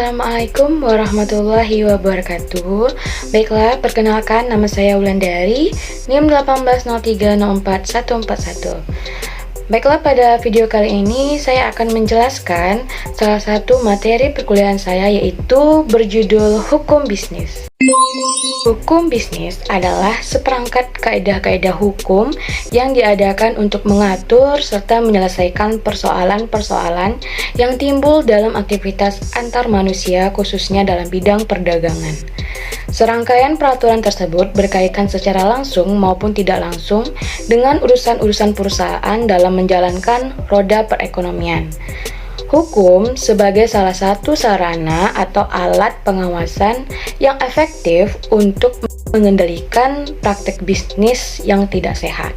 Assalamualaikum warahmatullahi wabarakatuh. Baiklah, perkenalkan nama saya Wulandari, NIM 180304141. Baiklah, pada video kali ini saya akan menjelaskan salah satu materi perkuliahan saya, yaitu berjudul Hukum Bisnis. Hukum bisnis adalah seperangkat kaidah-kaidah hukum yang diadakan untuk mengatur serta menyelesaikan persoalan-persoalan yang timbul dalam aktivitas antar manusia, khususnya dalam bidang perdagangan. Serangkaian peraturan tersebut berkaitan secara langsung maupun tidak langsung dengan urusan-urusan perusahaan dalam menjalankan roda perekonomian. Hukum sebagai salah satu sarana atau alat pengawasan yang efektif untuk mengendalikan praktek bisnis yang tidak sehat.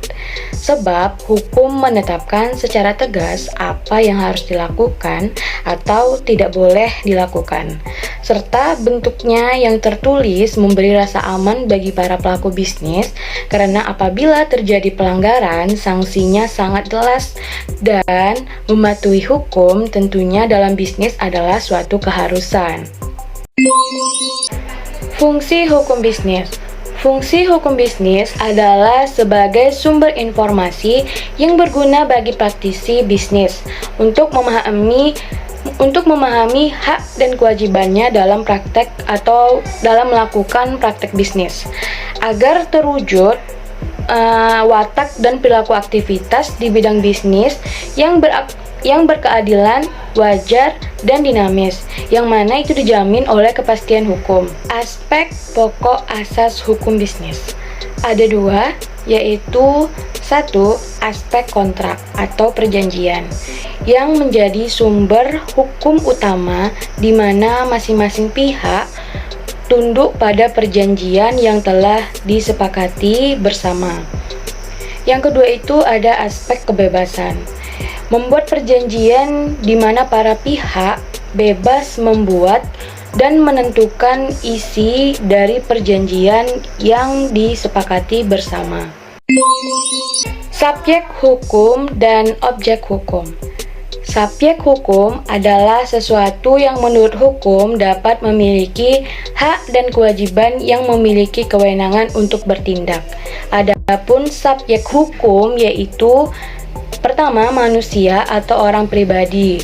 Sebab hukum menetapkan secara tegas apa yang harus dilakukan atau tidak boleh dilakukan, serta bentuknya yang tertulis memberi rasa aman bagi para pelaku bisnis, karena apabila terjadi pelanggaran, sanksinya sangat jelas, dan mematuhi hukum tentunya dalam bisnis adalah suatu keharusan. Fungsi hukum bisnis. Fungsi hukum bisnis adalah sebagai sumber informasi yang berguna bagi praktisi bisnis untuk memahami hak dan kewajibannya dalam praktek atau dalam melakukan praktek bisnis, agar terwujud watak dan perilaku aktivitas di bidang bisnis yang berkeadilan, wajar, dan dinamis, yang mana itu dijamin oleh kepastian hukum. Aspek pokok asas hukum bisnis ada dua, yaitu satu, aspek kontrak atau perjanjian yang menjadi sumber hukum utama di mana masing-masing pihak tunduk pada perjanjian yang telah disepakati bersama. Yang kedua itu ada aspek kebebasan, membuat perjanjian di mana para pihak bebas membuat dan menentukan isi dari perjanjian yang disepakati bersama. Subjek hukum dan objek hukum. Subjek hukum adalah sesuatu yang menurut hukum dapat memiliki hak dan kewajiban yang memiliki kewenangan untuk bertindak. Adapun subjek hukum yaitu pertama, manusia atau orang pribadi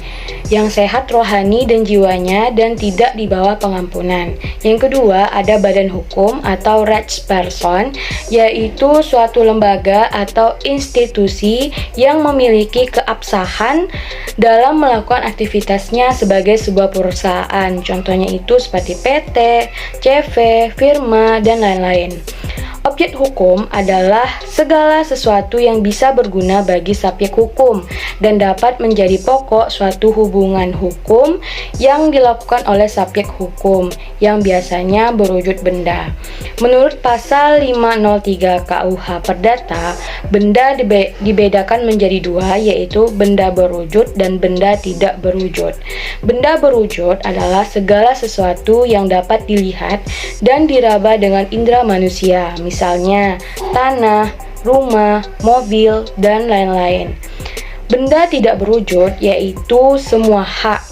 yang sehat rohani dan jiwanya dan tidak di bawah pengampunan. Yang kedua, ada badan hukum atau Rechtsperson, yaitu suatu lembaga atau institusi yang memiliki keabsahan dalam melakukan aktivitasnya sebagai sebuah perusahaan. Contohnya itu seperti PT, CV, firma, dan lain-lain. Objek hukum adalah segala sesuatu yang bisa berguna bagi subjek hukum dan dapat menjadi pokok suatu hubungan hukum yang dilakukan oleh subjek hukum yang biasanya berwujud benda. Menurut pasal 503 KUH Perdata, benda dibedakan menjadi dua, yaitu benda berwujud dan benda tidak berwujud. Benda berwujud adalah segala sesuatu yang dapat dilihat dan diraba dengan indera manusia, misalnya tanah, rumah, mobil, dan lain-lain. Benda tidak berwujud yaitu semua hak,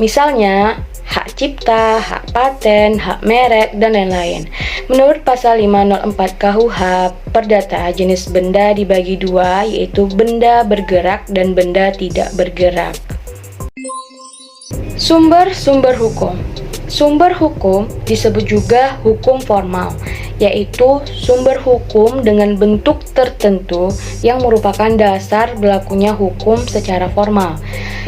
misalnya hak cipta, hak paten, hak merek, dan lain-lain. Menurut pasal 504 KUH Perdata, jenis benda dibagi dua, yaitu benda bergerak dan benda tidak bergerak. Sumber-sumber hukum. Sumber hukum disebut juga hukum formal, yaitu sumber hukum dengan bentuk tertentu yang merupakan dasar berlakunya hukum secara formal.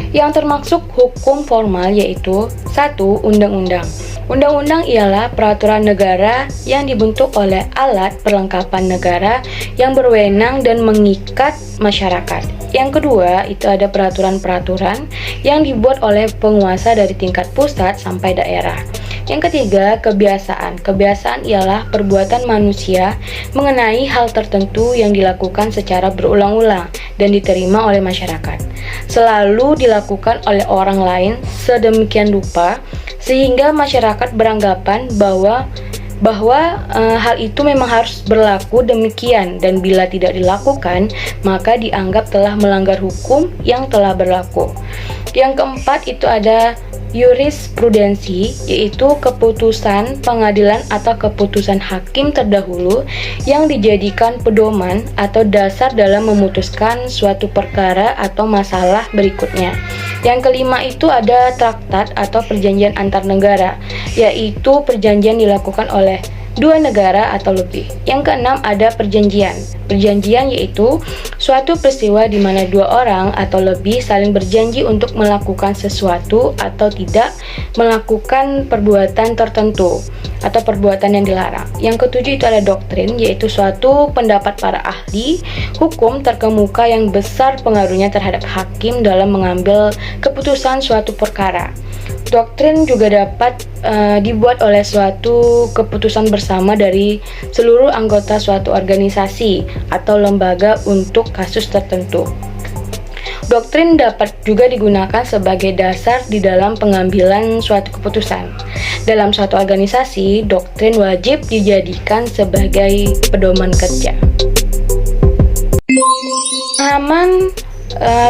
Yang termasuk hukum formal yaitu 1. Undang-undang. Undang-undang ialah peraturan negara yang dibentuk oleh alat perlengkapan negara yang berwenang dan mengikat masyarakat. Yang kedua, itu ada peraturan-peraturan yang dibuat oleh penguasa dari tingkat pusat sampai daerah. Yang ketiga, kebiasaan. Kebiasaan ialah perbuatan manusia mengenai hal tertentu yang dilakukan secara berulang-ulang dan diterima oleh masyarakat. Selalu dilakukan oleh orang lain sedemikian rupa sehingga masyarakat beranggapan bahwa hal itu memang harus berlaku demikian, dan bila tidak dilakukan maka dianggap telah melanggar hukum yang telah berlaku. Yang keempat itu ada Jurisprudensi, yaitu keputusan pengadilan atau keputusan hakim terdahulu yang dijadikan pedoman atau dasar dalam memutuskan suatu perkara atau masalah berikutnya. Yang kelima itu ada traktat atau perjanjian antar negara, yaitu perjanjian dilakukan oleh dua negara atau lebih. Yang keenam ada perjanjian. Perjanjian yaitu suatu peristiwa di mana dua orang atau lebih saling berjanji untuk melakukan sesuatu atau tidak melakukan perbuatan tertentu atau perbuatan yang dilarang. Yang ketujuh itu ada doktrin, yaitu suatu pendapat para ahli hukum terkemuka yang besar pengaruhnya terhadap hakim dalam mengambil keputusan suatu perkara. Doktrin juga dapat dibuat oleh suatu keputusan bersama dari seluruh anggota suatu organisasi atau lembaga untuk kasus tertentu. Doktrin dapat juga digunakan sebagai dasar di dalam pengambilan suatu keputusan. Dalam suatu organisasi, doktrin wajib dijadikan sebagai pedoman kerja. Pemahaman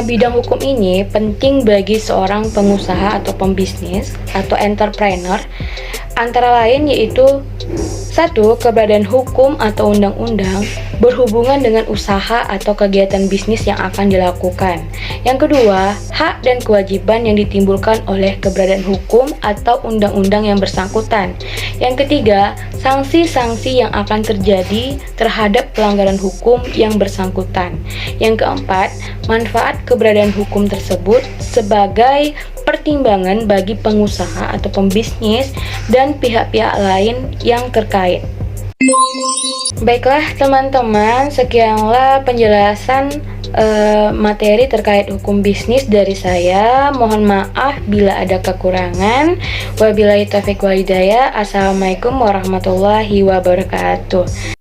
bidang hukum ini penting bagi seorang pengusaha atau pembisnis atau entrepreneur, antara lain yaitu: 1. Keberadaan hukum atau undang-undang berhubungan dengan usaha atau kegiatan bisnis yang akan dilakukan. Yang kedua, hak dan kewajiban yang ditimbulkan oleh keberadaan hukum atau undang-undang yang bersangkutan. Yang ketiga, sanksi-sanksi yang akan terjadi terhadap pelanggaran hukum yang bersangkutan. Yang keempat, manfaat keberadaan hukum tersebut sebagai pertimbangan bagi pengusaha atau pembisnis dan pihak-pihak lain yang terkait. Baiklah teman-teman, sekianlah penjelasan materi terkait hukum bisnis dari saya. Mohon maaf bila ada kekurangan. Wabillahi taufiq wal hidayah. Assalamualaikum warahmatullahi wabarakatuh.